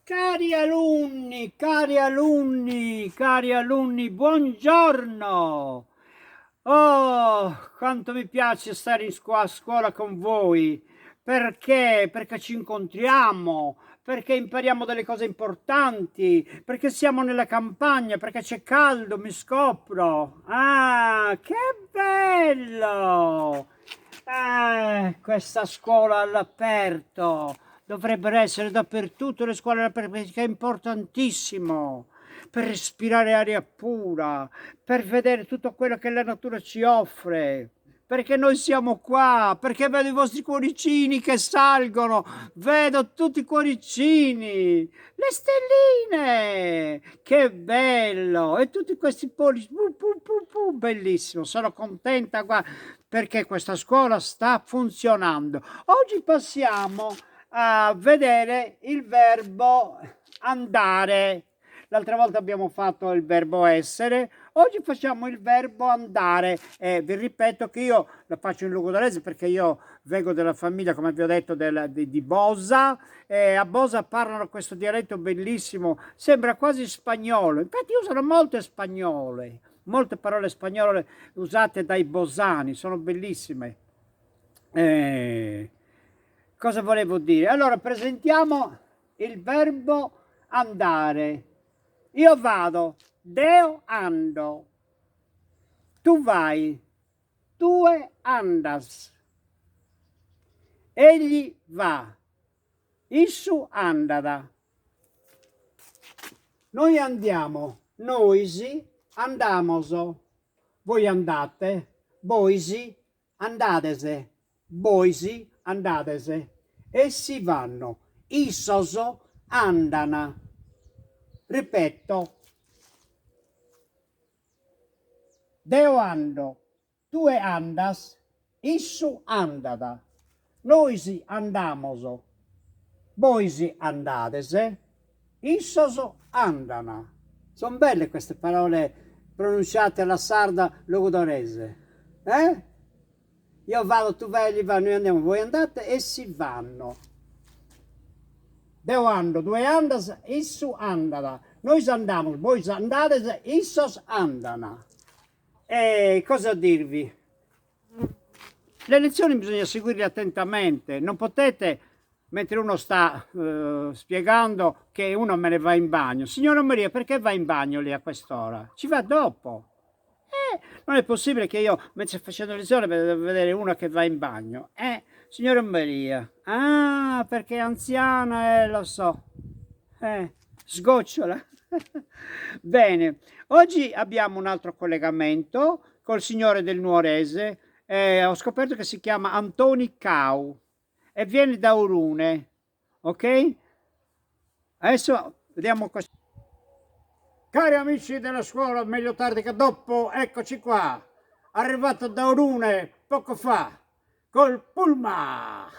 Cari alunni, buongiorno! Oh, quanto mi piace stare a scuola con voi. Perché? Perché ci incontriamo, perché impariamo delle cose importanti, perché siamo nella campagna, perché c'è caldo, mi scopro. Ah, che bello! Questa scuola all'aperto. Dovrebbero essere dappertutto le scuole all'aperto perché è importantissimo per respirare aria pura, per vedere tutto quello che la natura ci offre. Perché noi siamo qua, perché vedo i vostri cuoricini che salgono, vedo tutti i cuoricini, le stelline, che bello, e tutti questi pollici, bellissimo, sono contenta qua perché questa scuola sta funzionando. Oggi passiamo a vedere il verbo andare. L'altra volta abbiamo fatto il verbo essere, oggi facciamo il verbo andare. Vi ripeto che io la faccio in logudorese perché io vengo della famiglia, come vi ho detto, di Bosa. A Bosa parlano questo dialetto bellissimo, sembra quasi spagnolo. Infatti usano molte spagnole, molte parole spagnole usate dai bosani, sono bellissime. Cosa volevo dire? Allora, presentiamo il verbo andare. Io vado, deo ando. Tu vai, tue andas. Egli va, issu andada. Noi andiamo, noisi andamoso. Voi andate, boisi andadese. Boisi andadese. Essi vanno, issoso andana. Ripeto, deo ando, tue andas, issu andada. Noisi andamoso, boisi andadese, issoso andana. Sono belle queste parole pronunciate alla sarda logudorese. Io vado, tu vai, egli va, noi andiamo, voi andate, essi vanno. Deo ando, due andas, issu andana. Noi andiamo, voi andate, issos andana. E cosa dirvi? Le lezioni bisogna seguirle attentamente, non potete, mentre uno sta spiegando, che uno me ne va in bagno. Signora Maria, perché va in bagno lì a quest'ora? Ci va dopo. Non è possibile che io, mentre facendo lezione, devo vedere una che va in bagno. Signora Maria, ah, perché è anziana, lo so. Sgocciola. Bene, oggi abbiamo un altro collegamento col signore del Nuorese. Ho scoperto che si chiama Antoni Cau e viene da Orune, ok? Adesso vediamo cosa. Cari amici della scuola, meglio tardi che dopo, eccoci qua, arrivato da Orune poco fa, col pullman.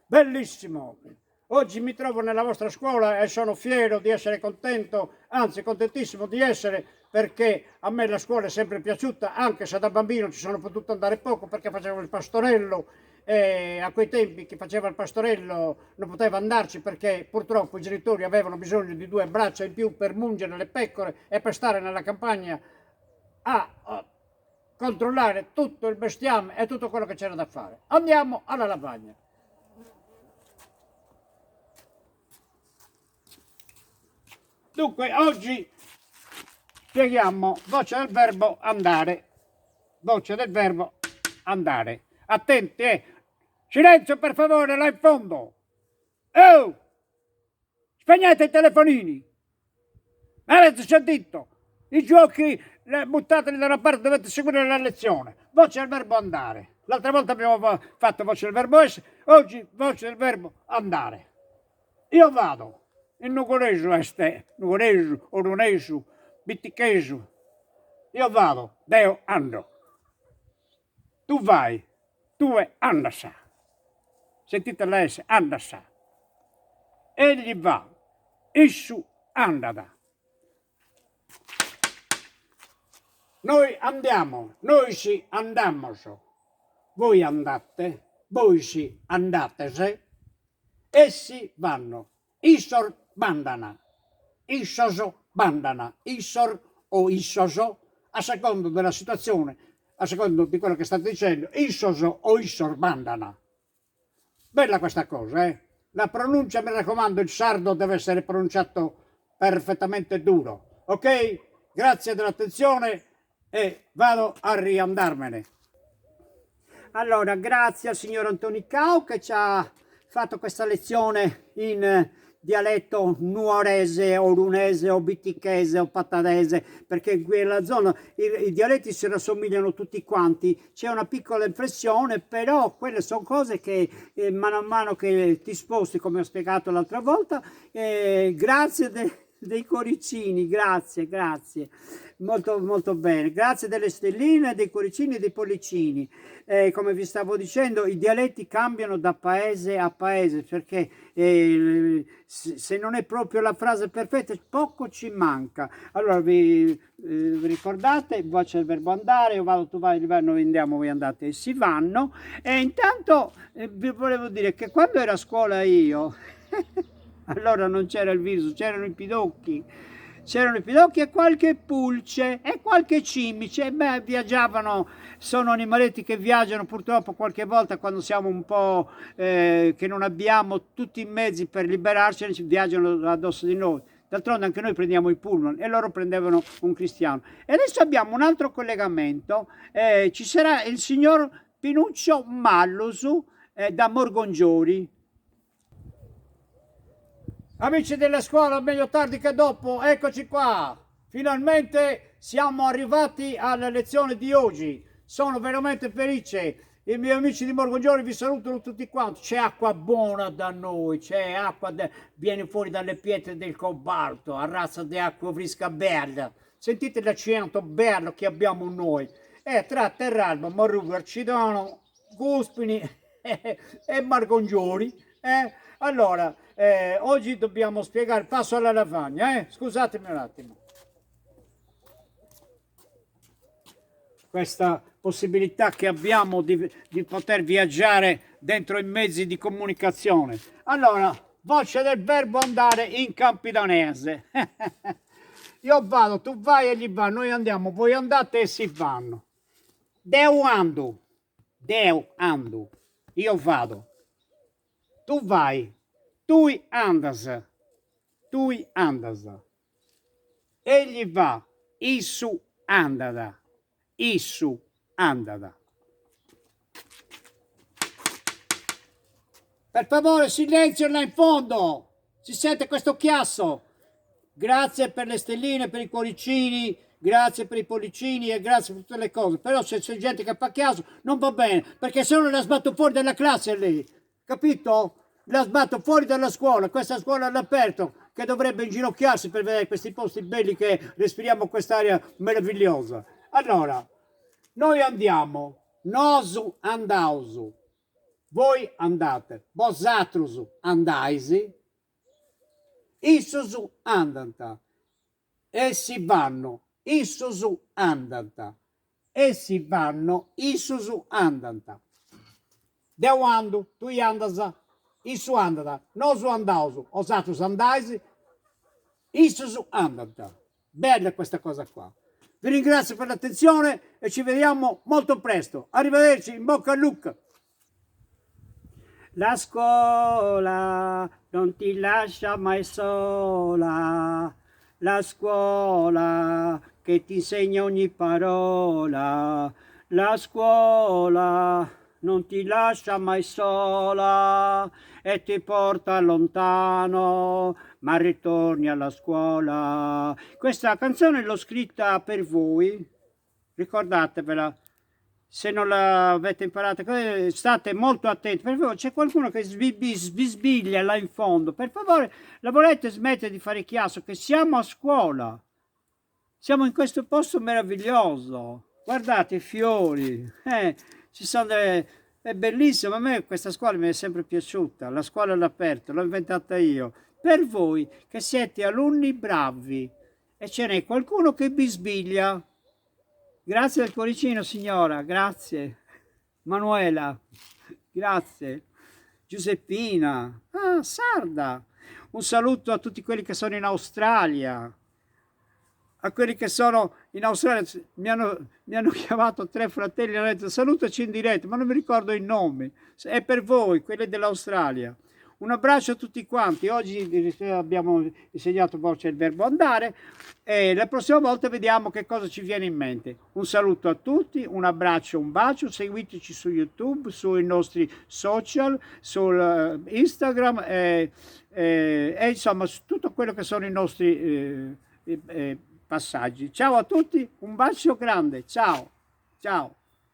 Bellissimo! Oggi mi trovo nella vostra scuola e sono fiero di essere contento, anzi contentissimo di essere, perché a me la scuola è sempre piaciuta, anche se da bambino ci sono potuto andare poco perché facevo il pastorello. E a quei tempi chi faceva il pastorello non poteva andarci perché purtroppo i genitori avevano bisogno di 2 braccia in più per mungere le pecore e per stare nella campagna a controllare tutto il bestiame e tutto quello che c'era da fare. Andiamo alla lavagna. Dunque, oggi spieghiamo voce del verbo andare. Voce del verbo andare. Attenti, silenzio per favore, là in fondo. Oh! Spegnete i telefonini. Avete sentito? I giochi buttateli da una parte, dovete seguire la lezione. Voce del verbo andare. L'altra volta abbiamo fatto voce del verbo essere, oggi voce del verbo andare. Io vado. In nugoresu nugoresu, orunesu, bittichesu. Io vado, deo ando. Tu vai, tue andasa. Sentite la S, andasa. Egli va, issu andada. Noi andiamo, noi si andamoso. Voi andate, voi si andatese. Essi vanno, Isor bandana, issoso bandana, isor o issoso, a secondo della situazione, a secondo di quello che state dicendo, issoso o isor bandana. Bella questa cosa, eh? La pronuncia, mi raccomando, il sardo deve essere pronunciato perfettamente duro. Ok? Grazie dell'attenzione e vado a riandarmene. Allora, grazie al signor Antonicao che ci ha fatto questa lezione in dialetto nuorese o lunese o bitichese o patadese, perché qui nella zona i dialetti si rassomigliano tutti quanti, c'è una piccola inflessione, però quelle sono cose che mano a mano che ti sposti, come ho spiegato l'altra volta, grazie dei cuoricini, grazie, grazie. Molto, molto bene, grazie delle stelline, dei cuoricini e dei pollicini. Come vi stavo dicendo, i dialetti cambiano da paese a paese perché se non è proprio la frase perfetta, poco ci manca. Allora vi ricordate, voi c'è il verbo andare, io vado, tu vai, noi andiamo, voi andate e si vanno. E intanto vi volevo dire che quando ero a scuola io, allora non c'era il virus, c'erano i pidocchi. C'erano i pidocchi e qualche pulce e qualche cimice. Beh, viaggiavano, sono animaletti che viaggiano purtroppo qualche volta quando siamo un po' che non abbiamo tutti i mezzi per liberarcene, viaggiano addosso di noi. D'altronde anche noi prendiamo i pullman e loro prendevano un cristiano. E adesso abbiamo un altro collegamento, ci sarà il signor Pinuccio Mallusu da Morgongiori. Amici della scuola, meglio tardi che dopo, eccoci qua. Finalmente siamo arrivati alla lezione di oggi. Sono veramente felice. I miei amici di Morgongiorno vi salutano tutti quanti. C'è acqua buona da noi, c'è acqua, viene fuori dalle pietre del cobalto, a razza di acqua fresca bella. Sentite l'accento bello che abbiamo noi. Tra Terralba, Marrugo, Arcidano, Guspini e Morgongiori. Allora, oggi dobbiamo spiegare, passo alla lavagna, scusatemi un attimo. Questa possibilità che abbiamo di poter viaggiare dentro i mezzi di comunicazione. Allora, voce del verbo andare in campidanese. Io vado, tu vai e gli va, noi andiamo, voi andate e si vanno. Deu ando, io vado. Tu vai, tu andas, egli va, issu andada, issu andada. Per favore, silenzio là in fondo, si sente questo chiasso. Grazie per le stelline, per i cuoricini, grazie per i pollicini e grazie per tutte le cose. Però se c'è gente che fa chiasso non va bene, perché se no la sbatto fuori dalla classe lì. Capito? La sbatto fuori dalla scuola, questa scuola all'aperto che dovrebbe inginocchiarsi per vedere questi posti belli che respiriamo quest'aria meravigliosa. Allora, noi andiamo, nosu andausu, voi andate, vosatrus andaisi, issusu andanta, essi vanno, issusu andanta, essi vanno, issusu andanta. Deu ando, tu andas, issu andata, nosu andausu, osatus andaisi, issusu andata. Bella questa cosa qua. Vi ringrazio per l'attenzione e ci vediamo molto presto. Arrivederci, in bocca al luca. La scuola non ti lascia mai sola, la scuola che ti insegna ogni parola, la scuola non ti lascia mai sola e ti porta lontano, ma ritorni alla scuola. Questa canzone l'ho scritta per voi, ricordatevela. Se non l'avete imparata, state molto attenti. Per favore, c'è qualcuno che sbisbiglia là in fondo. Per favore, la volete smettere di fare chiasso, che siamo a scuola. Siamo in questo posto meraviglioso. Guardate i fiori. Ci sono è bellissimo. A me questa scuola mi è sempre piaciuta. La scuola all'aperto, l'ho inventata io. Per voi che siete alunni bravi e ce n'è qualcuno che bisbiglia. Grazie del cuoricino, signora, grazie. Manuela, grazie. Giuseppina, sarda. Un saluto a tutti quelli che sono in Australia, a quelli che sono in Australia. Mi hanno chiamato 3 fratelli e hanno detto salutaci in diretta, ma non mi ricordo i nomi. È per voi, quelli dell'Australia. Un abbraccio a tutti quanti. Oggi abbiamo insegnato voce il verbo andare e la prossima volta vediamo che cosa ci viene in mente. Un saluto a tutti, un abbraccio, un bacio. Seguiteci su YouTube, sui nostri social, su Instagram e insomma su tutto quello che sono i nostri passaggi. Ciao a tutti, un bacio grande. Ciao, ciao.